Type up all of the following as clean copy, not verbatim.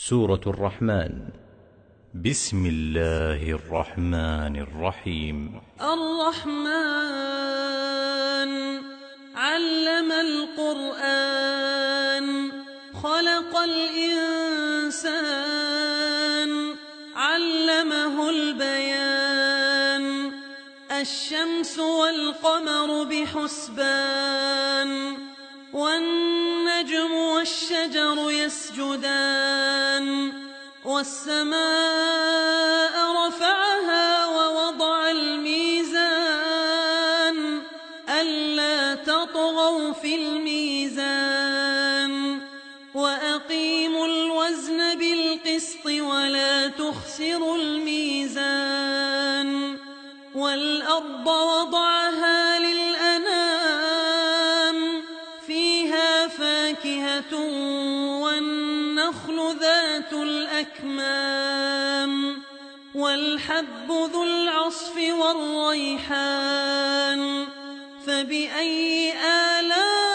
سورة الرحمن. بسم الله الرحمن الرحيم. الرحمن علم القرآن خلق الإنسان علمه البيان الشمس والقمر بحسبان والنجم والشجر يسجدان والسماء رفعها ووضع الميزان ألا تطغوا في الميزان وأقيموا الوزن بالقسط ولا تخسروا الميزان والأرض وضعها للأنام فيها فاكهة والنخل ذات الأكمام والحب ذو العصف والريحان فبأي آلاء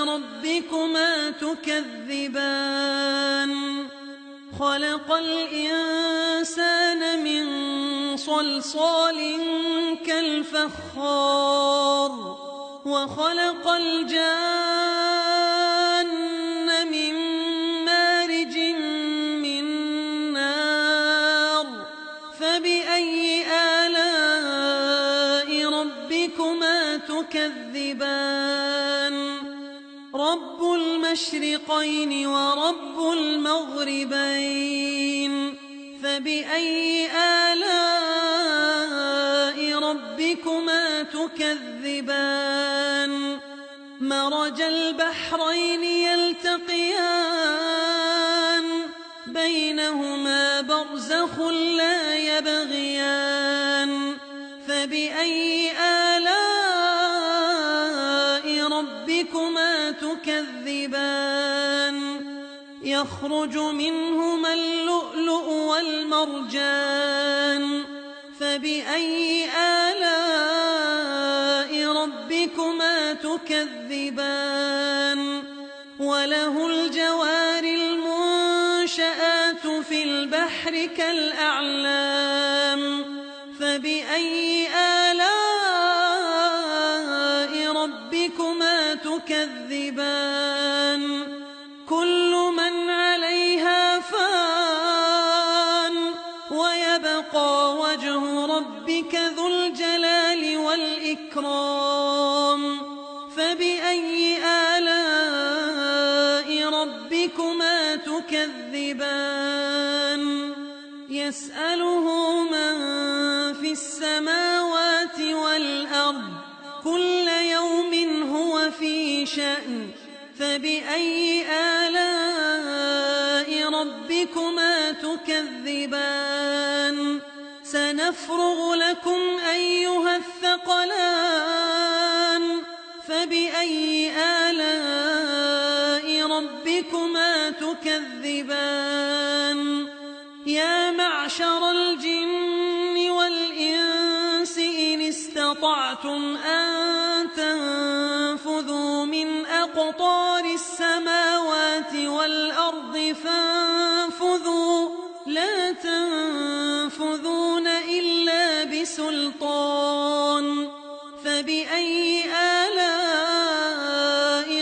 ربكما تكذبان خلق الإنسان من صلصال كالفخار وخلق الجان من مارج من نار فبأي آلاء ربكما تكذبان رب المشرقين ورب المغربين فبأي آلاء ربكما تكذبان مرج البحرين يلتقيان بينهما برزخ لا يبغيان فبأي آلاء ربكما تكذبان يخرج منهما اللؤلؤ والمرجان فبأي آلاء ربكما تكذبان وله الجوار المنشآت في البحر كالأعلام فبأي آلاء ربكما تكذبان كل من عليها فان ويبقى وجه ربك ذو الجلال والإكرام فبأي آلاء ربكما تكذبان يسأله من في السماوات والأرض كل يوم هو في شأن فبأي آلاء ربكما تكذبان سنفرغ لكم أيها الثقلان فبأي آلاء ربكما تكذبان يا معشر الجن والإنس إن استطعتم أن تنفذوا من أقطار السماوات والأرض فانفذوا لا تنفذون إلا بسلطان فبأي آلاء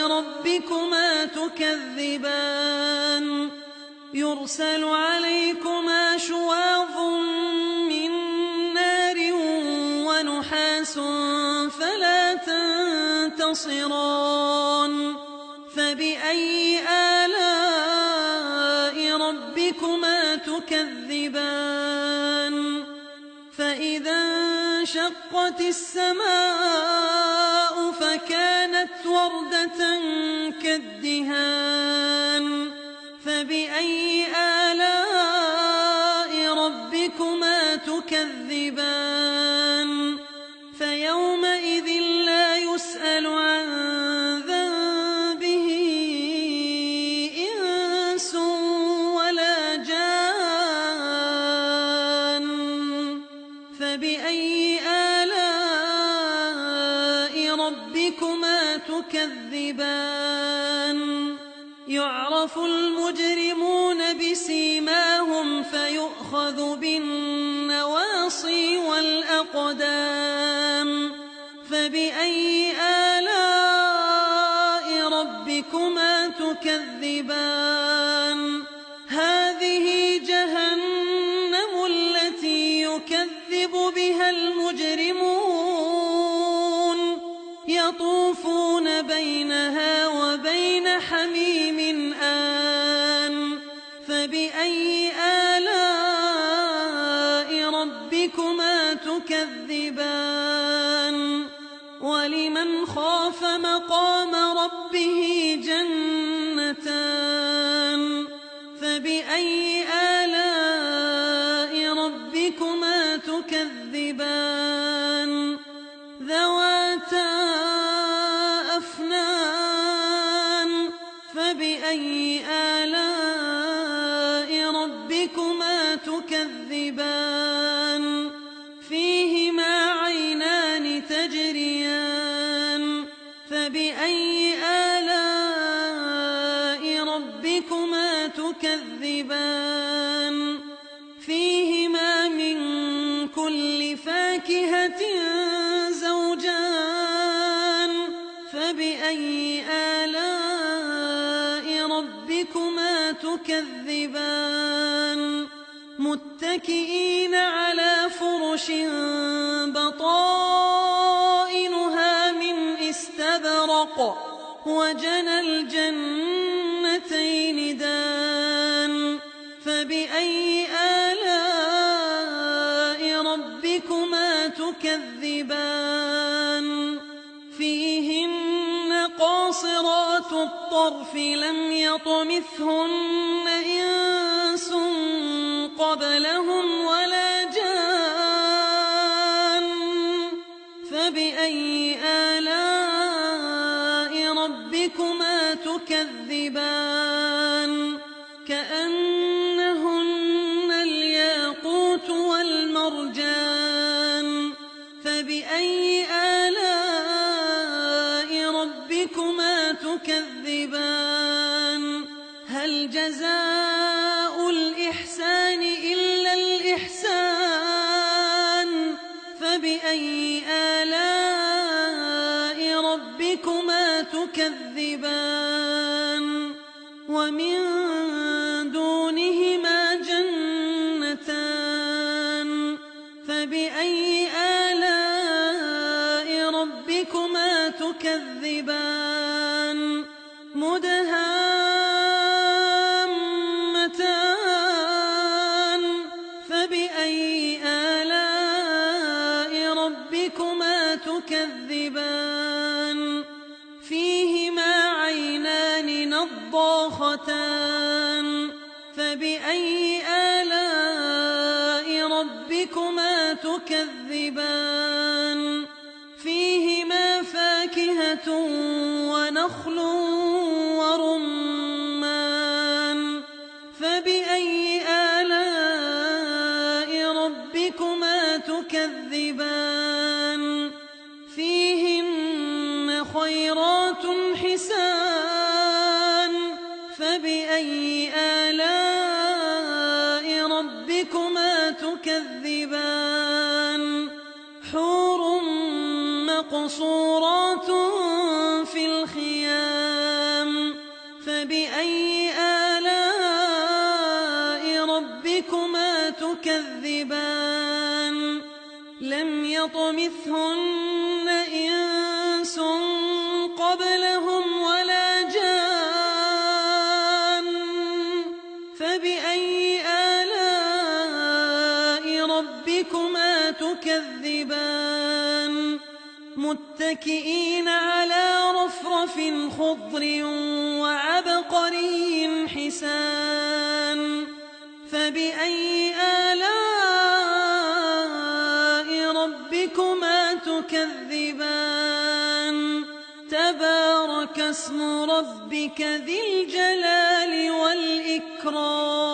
ربكما تكذبان يرسل عليكما شواظ من نار ونحاس فلا تنتصران فبأي آلاء ربكما تكذبان فإذا انشقت السماء فكانت وردة كالدهان فبأي آلاء ربكما تكذبان فيومئذ لا يسأل عن ذنبه إنس ولا جان فبأي آلاء ربكما تكذبان يعرف يُعْرَفُ الْمُجْرِمُونَ بِسِيمَاهُمْ فَيُؤْخَذُ بِالنَّوَاصِي وَالْأَقْدَامِ فَبِأَيِّ آلَاءِ رَبِّكُمَا تُكَذِّبَانِ هَٰذِهِ جَهَنَّمُ الَّتِي يُكَذِّبُ بِهَا الْمُجْرِمُونَ يَطُوفُونَ بَيْنَهَا وَبَيْنَ حَمِيمٍ آنٍ فَبِأَيِّ آلَاءِ رَبِّكُمَا تُكَذِّبَانِ وَلِمَنْ خَافَ مَقَامَ رَبِّهِ جَنَّتَانِ فَبِأَيِّ آلَاءِ رَبِّكُمَا تُكَذِّبَانِ ذَوَاتَا أَفْنَانٍ فَبِأَيِّ آلَاءِ رَبِّكُمَا تُكَذِّبَانِ فِيهِمَا عَيْنَانِ تَجْرِيَانِ فَبِأَيِّ آلَاءِ رَبِّكُمَا تُكَذِّبَانِ فِيهِمَا مِن كُلِّ فَاكِهَةٍ زَوْجَانِ فَبِأَيِّ آلَاءِ رَبِّكُمَا تُكَذِّبَانِ مُتَّكِئِينَ عَلَىٰ فُرُشٍ بَطَائِنُهَا مِنْ إِسْتَبْرَقٍ وَجَنَى الْجَنَّتَيْنِ دَانٍ فَبِأَيِّ آلَاءِ رَبِّكُمَا تُكَذِّبَانِ فِيهِنَّ قَاصِرَاتُ الطَّرْفِ لَمْ يَطْمِثْهُنَّ إِنسٌ قَبْلَهُمْ وَلَا جَانٌّ فَبِأَيِّ آلَاءِ رَبِّكُمَا تُكَذِّبَانِ كَأَنَّهُنَّ الْيَاقُوتُ وَالْمَرْجَانُ فَبِأَيِّ آلَاءِ رَبِّكُمَا تُكَذِّبَانِ هَلْ جَزَاءُ الْإِحْسَانِ إِلَّا الْإِحْسَانُ فَبِأَيِّ آلَاءِ رَبِّكُمَا تُكَذِّبَانِ وَمِن دُونِهِمَا جَنَّتَانِ فَبِأَيِّ آلَاءِ رَبِّكُمَا تُكَذِّبَانِ مُدْهَامَّتَانِ فَبِأَيِّ آلَاءِ رَبِّكُمَا تُكَذِّبَانِ فِيهِمَا عَيْنَانِ نَضَّاخَتَانِ فَبِأَيِّ آلَاءِ رَبِّكُمَا تُكَذِّبَانِ فِيهِمَا فَاكِهَةٌ وَنَخْلٌ وَرُمَّانٌ فَبِأَيِّ آلَاءِ رَبِّكُمَا تُكَذِّبَانِ فِيهِنَّ خَيْرَاتٌ حِسَانٌ فَبِأَيِّ آلَاءِ رَبِّكُمَا تُكَذِّبَانِ حُورٌ مَّقْصُورَاتٌ فِي الْخِيَامِ فَبِأَيِّ آلَاءِ رَبِّكُمَا تُكَذِّبَانِ لَمْ يَطْمِثْهُنَّ إِنسٌ قَبْلَهُمْ وَلَا جَانٌّ فَبِأَيِّ آلَاءِ رَبِّكُمَا تُكَذِّبَانِ مُتَّكِئِينَ عَلَىٰ رَفْرَفٍ خُضْرٍ وَعَبْقَرِيٍّ حِسَانٍ فَبِأَيِّ آلَاءِ رَبِّكُمَا تُكَذِّبَانِ تَبَارَكَ اسْمُ رَبِّكَ ذِي الْجَلَالِ وَالْإِكْرَامِ